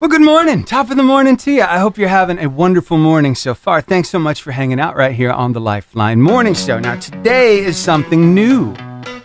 Well, good morning. Top of the morning to you. I hope you're having a wonderful morning so far. Thanks so much for hanging out right here on the Lifeline Morning Show. Now, today is something new.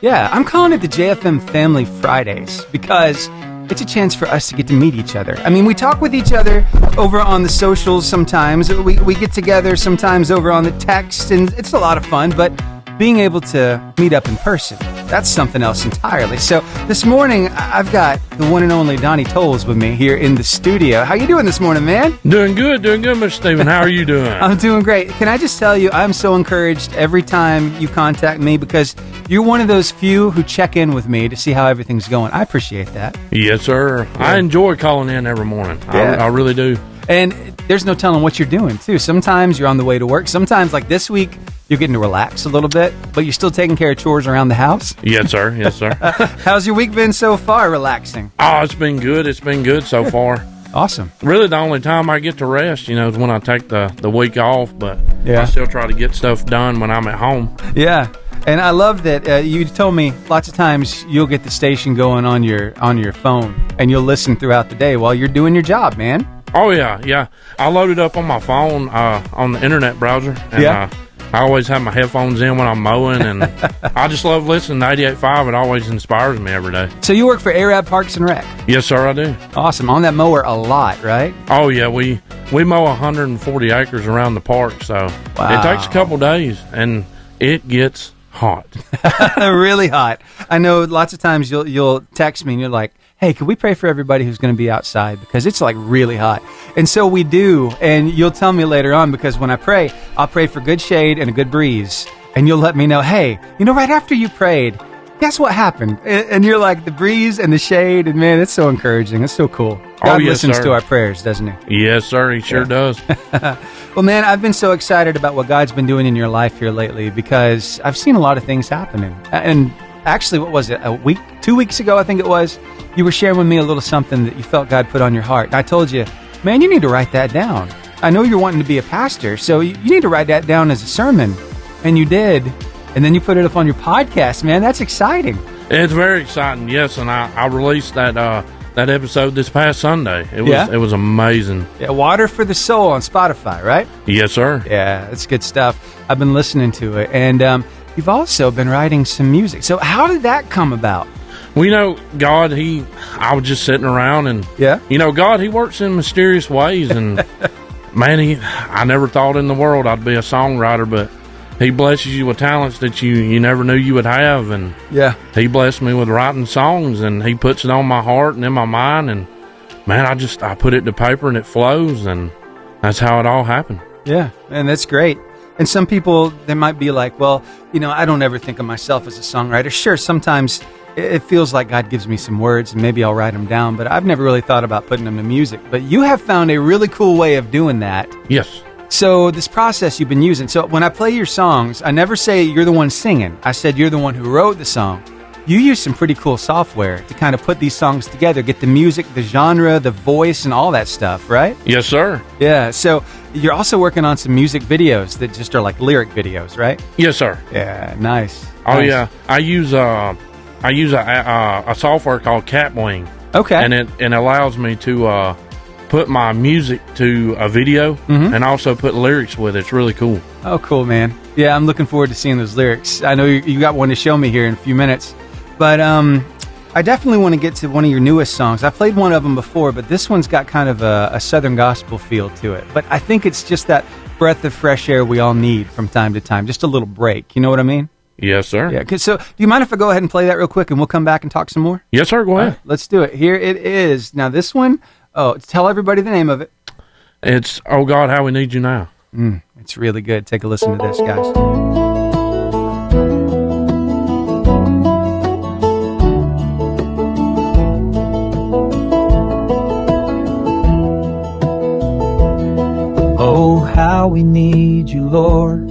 Yeah, I'm calling it the JFM Family Fridays because it's a chance for us to get to meet each other. I mean, we talk with each other over on the socials sometimes. We get together sometimes over on the text, and it's a lot of fun, but being able to meet up in person, that's something else entirely. So this morning, I've got the one and only Donny Towles with me here in the studio. How you doing this morning, man? Doing good, Mr. Steven. How are you doing? I'm doing great. Can I just tell you, I'm so encouraged every time you contact me because you're one of those few who check in with me to see how everything's going. I appreciate that. Yes, sir. Yeah. I enjoy calling in every morning. Yeah. I really do. And there's no telling what you're doing, too. Sometimes you're on the way to work. Sometimes, like this week, you're getting to relax a little bit, but you're still taking care of chores around the house? Yes, sir. Yes, sir. How's your week been so far, relaxing? Oh, it's been good. It's been good so far. Awesome. Really, the only time I get to rest, is when I take the week off, but yeah. I still try to get stuff done when I'm at home. Yeah. And I love that you told me lots of times you'll get the station going on your phone, and you'll listen throughout the day while you're doing your job, man. Oh, yeah. I load it up on my phone on the internet browser, and yeah. I always have my headphones in when I'm mowing, and I just love listening to 98.5. It always inspires me every day. So you work for Arab Parks and Rec? Yes, sir, I do. Awesome. On that mower a lot, right? Oh, yeah. We mow 140 acres around the park, so wow. It takes a couple days, and it gets hot. Really hot. I know lots of times you'll text me, and you're like, hey, could we pray for everybody who's going to be outside? Because it's like really hot. And so we do. And you'll tell me later on, because when I pray, I'll pray for good shade and a good breeze. And you'll let me know, hey, right after you prayed, guess what happened? And you're like, the breeze and the shade. And man, it's so encouraging. It's so cool. God listens to our prayers, doesn't he? Yes, sir. He sure does. Well, man, I've been so excited about what God's been doing in your life here lately because I've seen a lot of things happening. And actually, what was it? 2 weeks ago, I think it was. You were sharing with me a little something that you felt God put on your heart. And I told you, man, you need to write that down. I know you're wanting to be a pastor, so you need to write that down as a sermon. And you did. And then you put it up on your podcast, man. That's exciting. It's very exciting, yes. And I released that episode this past Sunday. It was amazing. Yeah, Water for the Soul on Spotify, right? Yes, sir. Yeah, that's good stuff. I've been listening to it. And you've also been writing some music. So how did that come about? Well, God, I was just sitting around and, yeah. God, he works in mysterious ways. And, man, I never thought in the world I'd be a songwriter, but he blesses you with talents that you never knew you would have. And yeah, he blessed me with writing songs, and he puts it on my heart and in my mind. And, man, I put it to paper and it flows, and that's how it all happened. Yeah, and that's great. And some people, they might be like, well, I don't ever think of myself as a songwriter. Sure, sometimes it feels like God gives me some words and maybe I'll write them down, but I've never really thought about putting them to music. But you have found a really cool way of doing that. Yes. So this process you've been using. So when I play your songs, I never say you're the one singing. I said you're the one who wrote the song. You use some pretty cool software to kind of put these songs together, get the music, the genre, the voice, and all that stuff, right? Yes, sir. Yeah. So you're also working on some music videos that just are like lyric videos, right? Yes, sir. Yeah. Nice. Oh, nice. Yeah. I use a software called Capwing. Okay. And it allows me to put my music to a video and also put lyrics with it. It's really cool. Oh, cool, man. Yeah, I'm looking forward to seeing those lyrics. I know you got one to show me here in a few minutes. But I definitely want to get to one of your newest songs. I played one of them before, but this one's got kind of a Southern gospel feel to it. But I think it's just that breath of fresh air we all need from time to time. Just a little break. You know what I mean? Yes, sir. Yeah. So do you mind if I go ahead and play that real quick and we'll come back and talk some more? Yes, sir. Go ahead. Right, let's do it. Here it is. Now this one, tell everybody the name of it. It's Oh God, How We Need You Now. It's really good. Take a listen to this, guys. Oh, how we need you, Lord.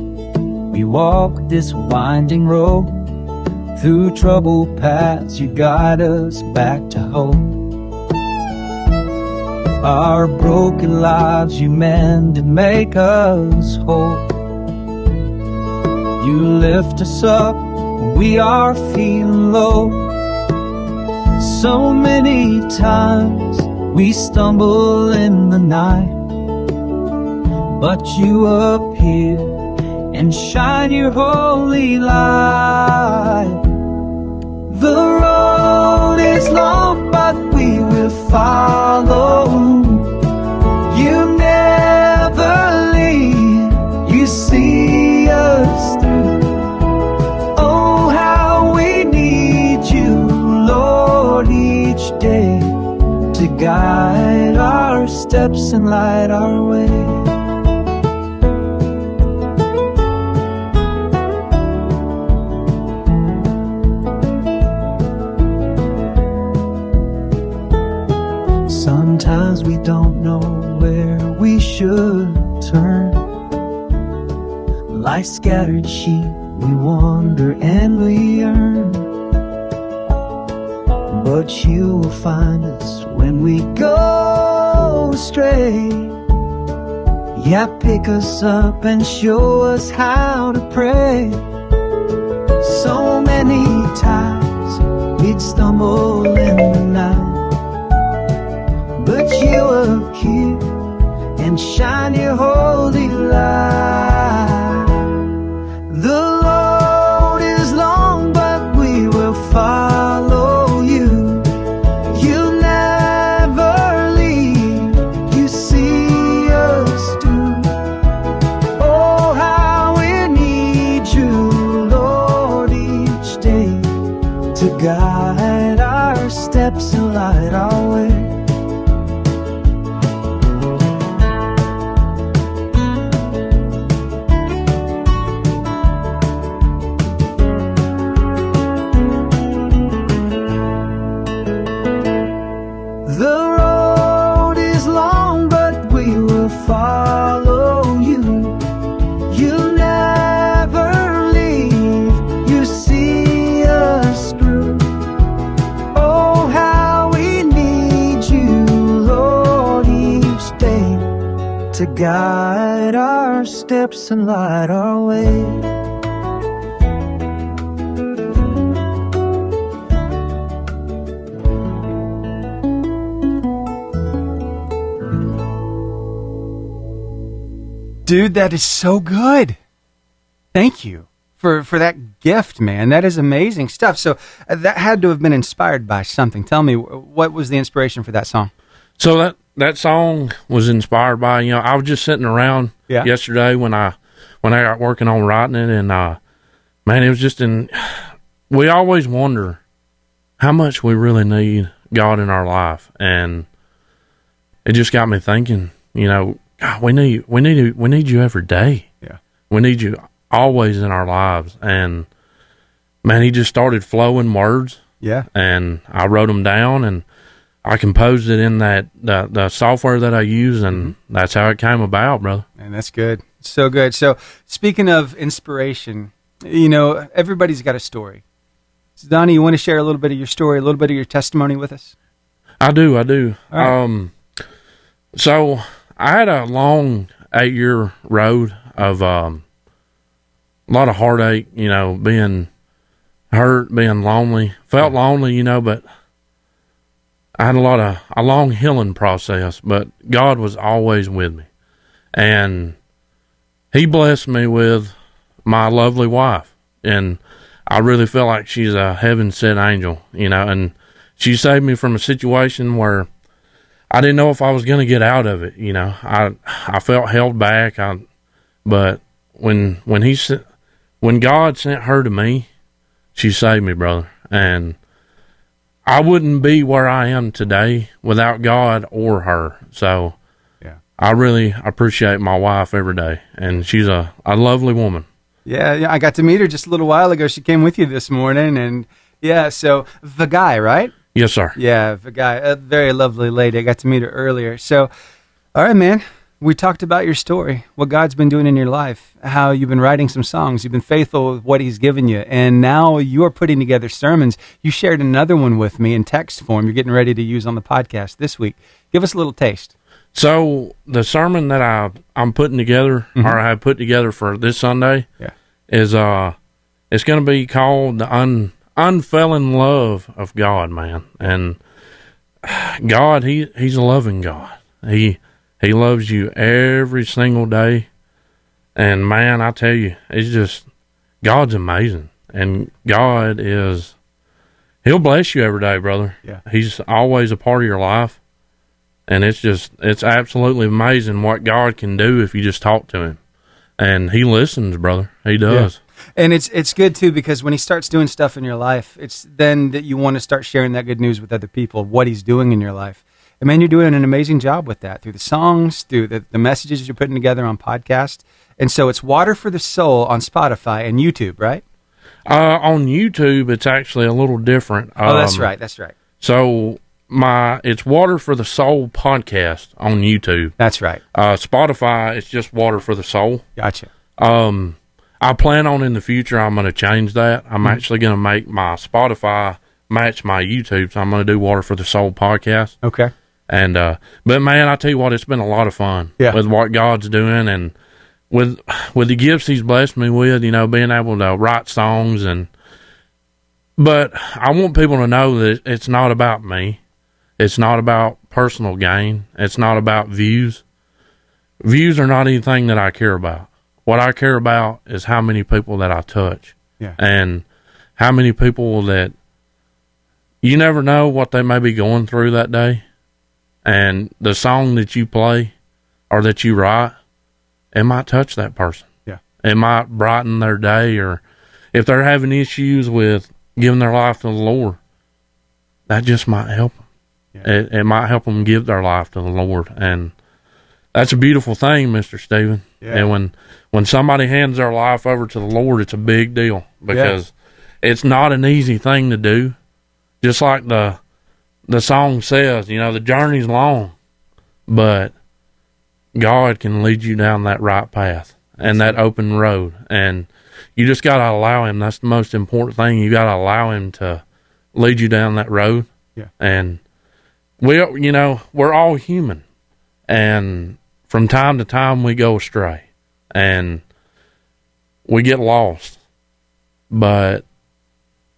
We walk this winding road. Through troubled paths, you guide us back to hope. Our broken lives you mend and make us whole. You lift us up when we are feeling low. So many times We stumble in the night, but you appear and shine your holy light. The road is long, but we will follow. You never leave, you see us through. Oh, how we need you, Lord, each day, to guide our steps and light our way. Sometimes we don't know where we should turn. Like scattered sheep, we wander and we yearn. But you will find us when we go astray. Yeah, pick us up and show us how to pray. So many times we'd stumble in the night, but you appear and shine your holy light. The road is long, but we will follow you. You never leave, you see us through. Oh, how we need you, Lord, each day, to guide our steps and light our way. Follow you. You never leave, you see us through. Oh, how we need you, Lord, each day, to guide our steps and light our way. Dude, that is so good. Thank you for that gift, man. That is amazing stuff. So that had to have been inspired by something. Tell me, what was the inspiration for that song? So that song was inspired by, I was just sitting around yesterday when I got working on writing it, and man, it was just we always wonder how much we really need God in our life, and it just got me thinking, God, we need you every day. Yeah. We need you always in our lives. And man, he just started flowing words. Yeah. And I wrote them down, and I composed it in the software that I use, and that's how it came about, brother. And that's good. So good. So speaking of inspiration, everybody's got a story. So Donny, you want to share a little bit of your story, a little bit of your testimony with us? I do. All right. So I had a long 8-year road of a lot of heartache, being hurt, being lonely. Felt lonely, but I had a long healing process, but God was always with me. And he blessed me with my lovely wife. And I really feel like she's a heaven-sent angel, and she saved me from a situation where I didn't know if I was going to get out of it. I felt held back. But when God sent her to me, she saved me, brother. And I wouldn't be where I am today without God or her. So yeah, I really appreciate my wife every day, and she's a lovely woman. Yeah, I got to meet her just a little while ago. She came with you this morning, and so the guy, right? Yes, sir. Yeah, the guy, a very lovely lady. I got to meet her earlier. So, all right, man, we talked about your story, what God's been doing in your life, how you've been writing some songs, you've been faithful with what he's given you, and now you're putting together sermons. You shared another one with me in text form you're getting ready to use on the podcast this week. Give us a little taste. So the sermon that I'm putting together, or I have put together for this Sunday, is it's going to be called the unfailing love of God, man. And God, he's a loving God. He loves you every single day. And man, I tell you, it's just, God's amazing. And God he'll bless you every day, brother. Yeah. He's always a part of your life. And it's absolutely amazing what God can do if you just talk to him. And he listens, brother. He does. Yeah. And it's good too, because when he starts doing stuff in your life, it's then that you want to start sharing that good news with other people, what he's doing in your life. And man, you're doing an amazing job with that, through the songs, through the messages you're putting together on podcast. And so it's Water for the Soul on Spotify and YouTube, right? On YouTube, it's actually a little different. Oh, that's right. That's right. So it's Water for the Soul podcast on YouTube. That's right. Spotify, it's just Water for the Soul. Gotcha. I plan on in the future, I'm going to change that. I'm actually going to make my Spotify match my YouTube. So I'm going to do Water for the Soul podcast. Okay. And, but man, I tell you what, it's been a lot of fun with what God's doing, and with the gifts he's blessed me with, being able to write songs. But I want people to know that it's not about me. It's not about personal gain. It's not about views. Views are not anything that I care about. What I care about is how many people that I touch. Yeah. And how many people that you never know what they may be going through that day. And the song that you play or that you write, it might touch that person. Yeah. It might brighten their day, or if they're having issues with giving their life to the Lord, that just might help them. Yeah. It might help them give their life to the Lord. And that's a beautiful thing, Mr. Stephen. Yeah. And when somebody hands their life over to the Lord, it's a big deal, because it's not an easy thing to do. Just like the song says, the journey's long, but God can lead you down that right path and that open road. And you just got to allow him. That's the most important thing. You got to allow him to lead you down that road. Yeah. And we're all human. And from time to time we go astray and we get lost. But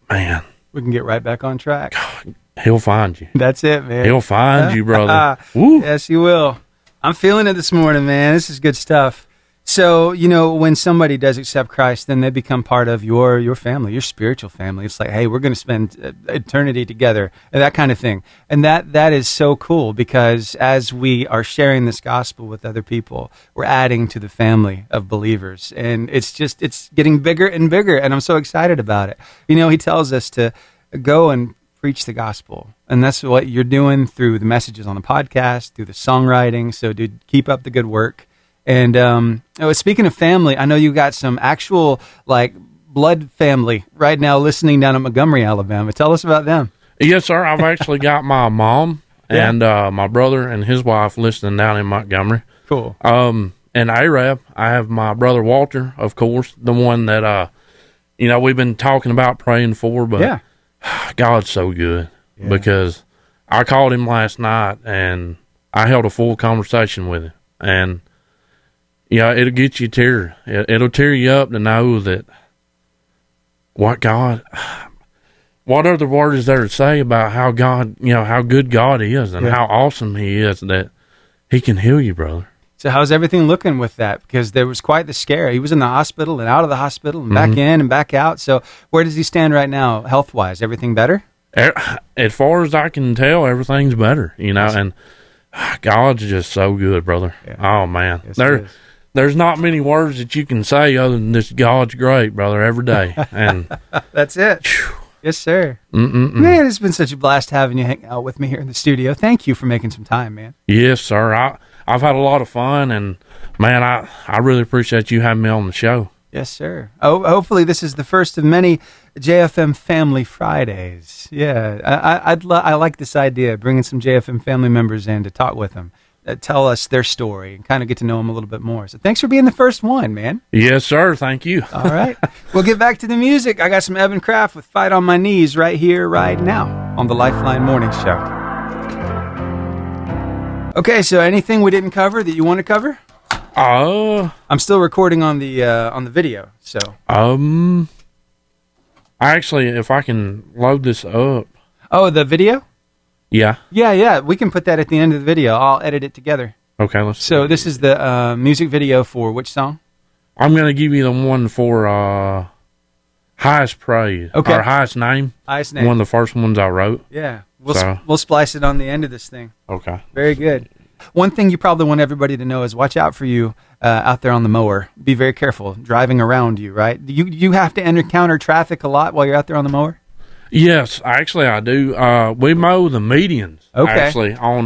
man, we can get right back on track. God, he'll find you. That's it, man. He'll find you, brother. Woo. Yes, he will. I'm feeling it this morning, man. This is good stuff. So, when somebody does accept Christ, then they become part of your family, your spiritual family. It's like, hey, we're going to spend eternity together, and that kind of thing. And that is so cool, because as we are sharing this gospel with other people, we're adding to the family of believers. And it's getting bigger and bigger, and I'm so excited about it. He tells us to go and preach the gospel. And that's what you're doing through the messages on the podcast, through the songwriting. So, dude, keep up the good work. And speaking of family, I know you got some actual blood family right now listening down in Montgomery, Alabama. Tell us about them. Yes, sir. I've actually got my mom and my brother and his wife listening down in Montgomery. Cool. And Arab, I have my brother Walter, of course, the one that we've been talking about praying for. But God's so good, because I called him last night and I held a full conversation with him. And it'll get you tear. It'll tear you up to know that what other word is there to say about how God, how good God is and how awesome he is, that he can heal you, brother. So how's everything looking with that? Because there was quite the scare. He was in the hospital and out of the hospital and back in and back out. So where does he stand right now, health-wise? Everything better? As far as I can tell, everything's better, and God's just so good, brother. Yeah. Oh, man. Yes, There's not many words that you can say other than this: God's great, brother, every day. And that's it. Whew. Yes, sir. Man, it's been such a blast having you hang out with me here in the studio. Thank you for making some time, man. Yes, sir. I've had a lot of fun, and man, I really appreciate you having me on the show. Yes, sir. Hopefully this is the first of many JFM Family Fridays. Yeah, I like this idea, bringing some JFM family members in to talk with them. Tell us their story and kind of get to know them a little bit more. So thanks for being the first one, man. Yes, sir. Thank you. All right. We'll get back to the music. I got some Evan Kraft with Fight on My Knees right here, right now on the Lifeline Morning Show. Okay, so anything we didn't cover that you want to cover? I'm still recording on the video, so. Actually, if I can load this up. Oh, the video? Yeah. Yeah. We can put that at the end of the video. I'll edit it together. Okay, let's. So this is the music video for which song? I'm going to give you the one for Highest Praise. Okay. Or Highest Name. Highest Name. One of the first ones I wrote. Yeah. We'll splice it on the end of this thing. Okay. Very good. One thing you probably want everybody to know is watch out for you out there on the mower. Be very careful driving around you, right? You have to encounter traffic a lot while you're out there on the mower? Yes, actually I do. We mow the medians, actually, on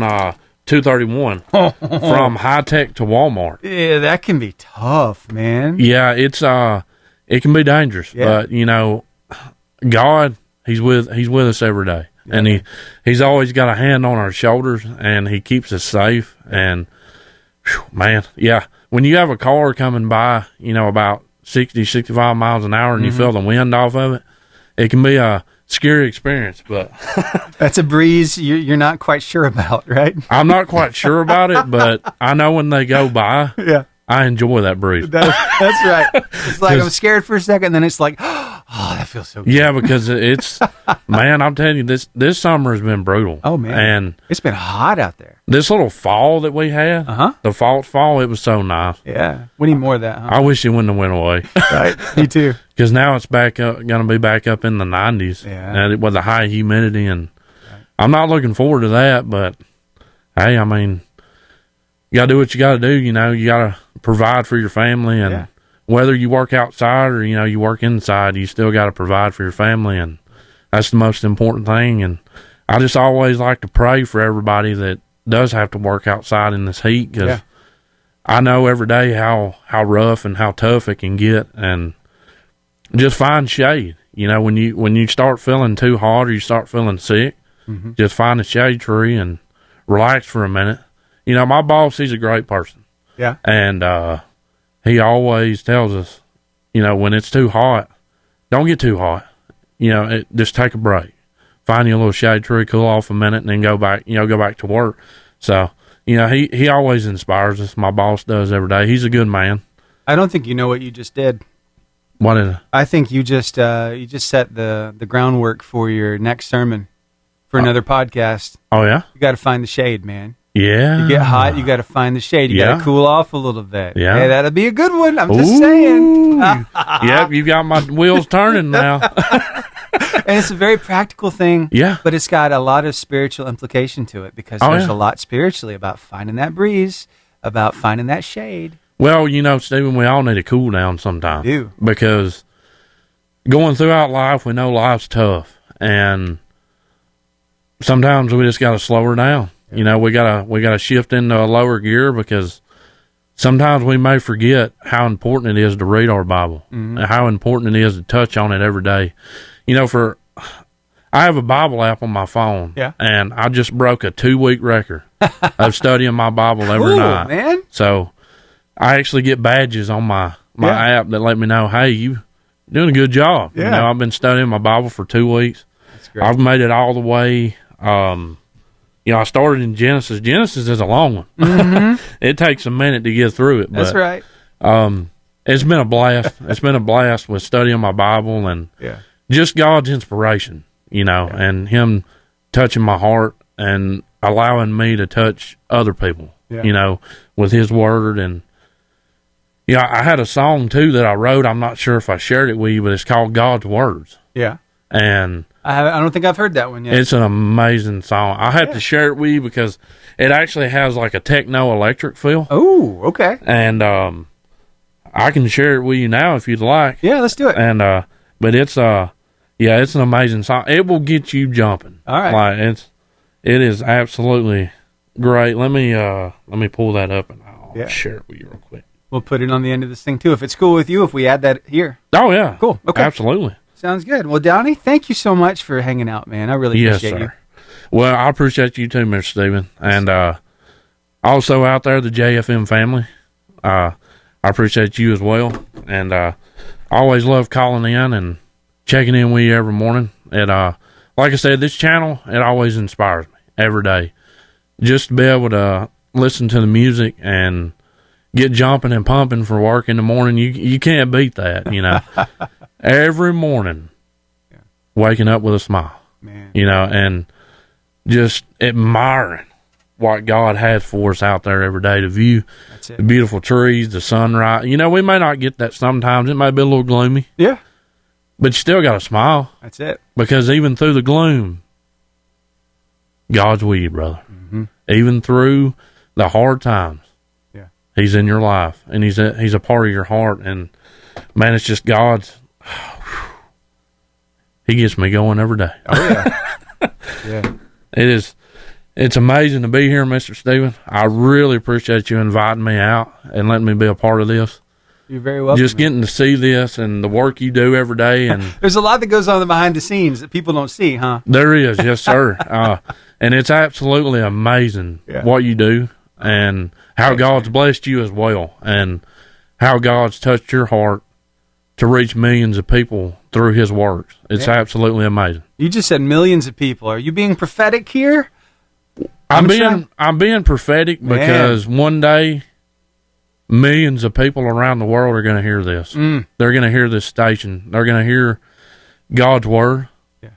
231 from High Tech to Walmart. Yeah, that can be tough, man. Yeah, it can be dangerous, but you know, God, he's with us every day, and he's always got a hand on our shoulders, and he keeps us safe. And man, yeah, when you have a car coming by, you know, about 60, 65 miles an hour, and you feel the wind off of it, it can be a scary experience, but that's a breeze you're not quite sure about, right? I'm not quite sure about it, but I know when they go by, I enjoy that breeze. That's right. It's like I'm scared for a second, then it's like, oh, that feels so good. Yeah, because it's, man, I'm telling you, this summer has been brutal. Oh, man. And it's been hot out there. This little fall that we had, the fall, it was so nice. Yeah. We need more of that, huh? I wish it wouldn't have went away. Right. Me too. Because now it's back up, going to be back up in the 90s. Yeah. With the high humidity, and I'm not looking forward to that, but hey, I mean, you got to do what you got to do. You know, you got to provide for your family, and whether you work outside or, you know, you work inside, you still got to provide for your family, and that's the most important thing. And I just always like to pray for everybody that does have to work outside in this heat, because I know every day how rough and how tough it can get, and just find shade. You know, when you start feeling too hot or you start feeling sick, just find a shade tree and relax for a minute. You know, my boss, he's a great person. Yeah. And he always tells us, you know, when it's too hot, don't get too hot. You know, just take a break. Find you a little shade tree, cool off a minute, and then go back to work. So, you know, he always inspires us. My boss does every day. He's a good man. I don't think you know what you just did. What is it? I think you just set the groundwork for your next sermon for another podcast. Oh, yeah? You got to find the shade, man. Yeah. You get hot, you got to find the shade. You got to cool off a little bit. Yeah. Hey, that'll be a good one. I'm just saying. Yep, you got my wheels turning now. And it's a very practical thing. Yeah. But it's got a lot of spiritual implication to it, because there's a lot spiritually about finding that breeze, about finding that shade. Well, you know, Stephen, we all need a cool down sometime. We do. Because going throughout life, we know life's tough, and sometimes we just got to slow her down. Yeah. You know, we gotta shift into a lower gear, because sometimes we may forget how important it is to read our Bible, and how important it is to touch on it every day. You know, I have a Bible app on my phone, and I just broke a 2-week record of studying my Bible every night. Man. So I actually get badges on my app that let me know, hey, you doing a good job. Yeah. You know, I've been studying my Bible for 2 weeks. That's great. I've made it all the way. You know, I started in Genesis. Genesis is a long one. It takes a minute to get through it. That's right. It's been a blast. It's been a blast with studying my Bible, and just God's inspiration, you know, and him touching my heart and allowing me to touch other people, you know, with his word. And yeah, I had a song too that I wrote. I'm not sure if I shared it with you, but it's called God's Words. Yeah. And I don't think I've heard that one yet. It's an amazing song. I have to share it with you because it actually has like a techno-electric feel. Oh, okay. And I can share it with you now if you'd like. Yeah, let's do it. And but it's it's an amazing song. It will get you jumping. All right. Like it is absolutely great. Let me pull that up and I'll share it with you real quick. We'll put it on the end of this thing too. If it's cool with you, if we add that here. Oh yeah. Cool. Okay. Absolutely. Sounds good. Well, Donny, thank you so much for hanging out, man. I really appreciate you. Well, I appreciate you too, Mr. Steven. And also out there, the JFM family. I appreciate you as well. And I always love calling in and checking in with you every morning. And like I said, this channel, it always inspires me every day. Just to be able to listen to the music and get jumping and pumping for work in the morning, you can't beat that, you know. Every morning, waking up with a smile, man. You know, and just admiring what God has for us out there every day. The view, That's it. the beautiful trees, the sunrise. You know, we may not get that sometimes. It may be a little gloomy. Yeah. But you still got to smile. That's it. Because even through the gloom, God's with you, brother. Mm-hmm. Even through the hard times, yeah, He's in your life, and He's a part of your heart. And man, it's just God's. He gets me going every day. Oh yeah, yeah. It's amazing to be here, Mr. Stephen. I really appreciate you inviting me out and letting me be a part of this. You're very welcome. Just getting to see this and the work you do every day, and there's a lot that goes on behind the scenes that people don't see, huh? There is, yes, sir. And it's absolutely amazing what you do and how God's blessed you as well, and how God's touched your heart to reach millions of people through His works. It's absolutely amazing. You just said millions of people. Are you being prophetic here? I'm being prophetic because one day millions of people around the world are going to hear this. They're going to hear this station. They're going to hear God's word. Yeah.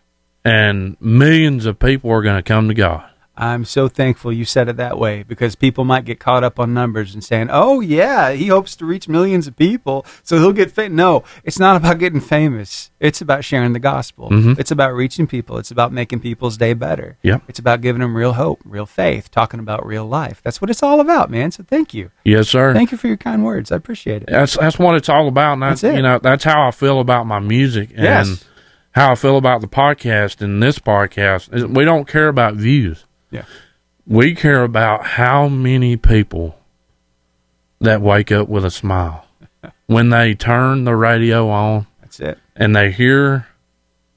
And millions of people are going to come to God. I'm so thankful you said it that way, because people might get caught up on numbers and saying, oh, yeah, he hopes to reach millions of people, so he'll get famous. No, it's not about getting famous. It's about sharing the gospel. Mm-hmm. It's about reaching people. It's about making people's day better. Yep. It's about giving them real hope, real faith, talking about real life. That's what it's all about, man. So thank you. Yes, sir. Thank you for your kind words. I appreciate it. That's what it's all about. And that's it. You know, that's how I feel about my music and how I feel about the podcast and this podcast. We don't care about views. Yeah. We care about how many people that wake up with a smile when they turn the radio on. That's it. And they hear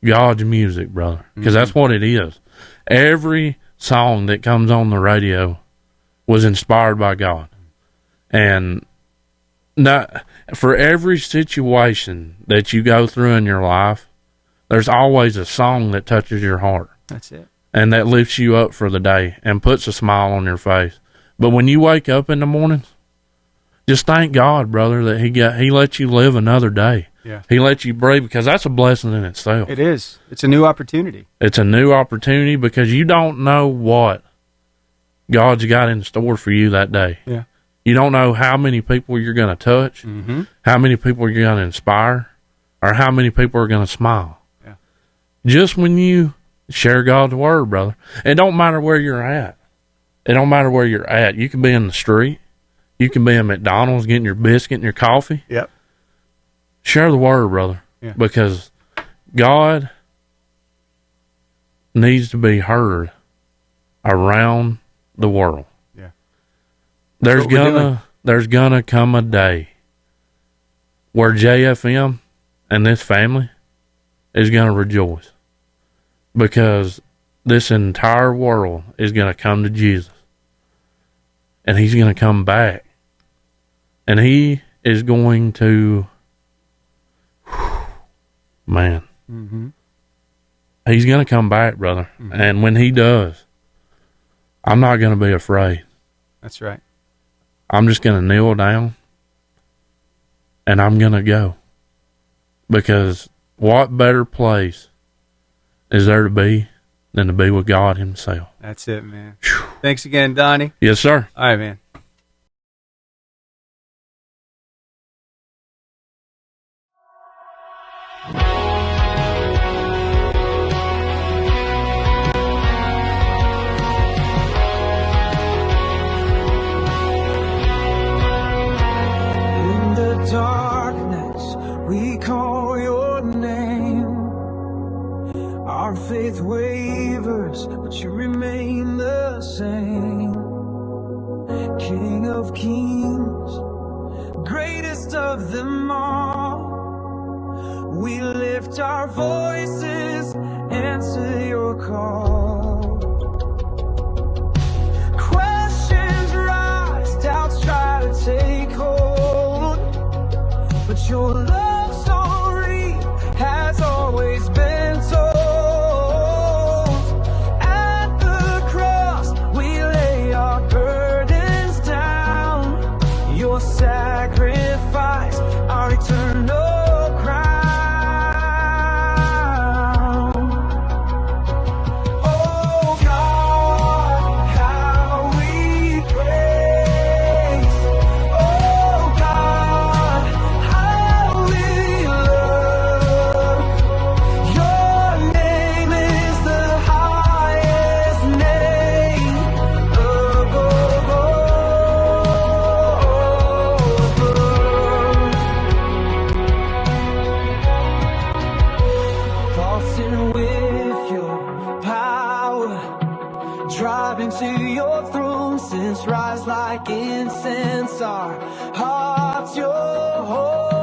God's music, brother, because that's what it is. Every song that comes on the radio was inspired by God. And not, for every situation that you go through in your life, there's always a song that touches your heart. That's it. And that lifts you up for the day and puts a smile on your face. But when you wake up in the mornings, just thank God, brother, that He let you live another day. Yeah. He let you breathe, because that's a blessing in itself. It is. It's a new opportunity. It's a new opportunity, because you don't know what God's got in store for you that day. Yeah. You don't know how many people you're going to touch, how many people you're going to inspire, or how many people are going to smile. Yeah. Just when you share God's word, brother. It don't matter where you're at. It don't matter where you're at. You can be in the street. You can be in McDonald's getting your biscuit and your coffee. Yep. Share the word, brother. Yeah. Because God needs to be heard around the world. Yeah. There's gonna come a day where JFM and this family is gonna rejoice, because this entire world is going to come to Jesus, and He's going to come back, and He is going to, man, He's going to come back, brother. And when He does, I'm not going to be afraid. That's right. I'm just going to kneel down, and I'm going to go, because what better place is there to be than to be with God Himself? That's it, man. Whew. Thanks again, Donnie. Yes, sir. All right, man. In the darkness, we call your name. Our faith wavers, but you remain the same. King of kings, greatest of them all. We lift our voices, answer your call. Questions rise, doubts try to take hold, but your love story has always been told. Sacrifice, our eternal crown. Oh God. burdens rise like incense, our hearts your home.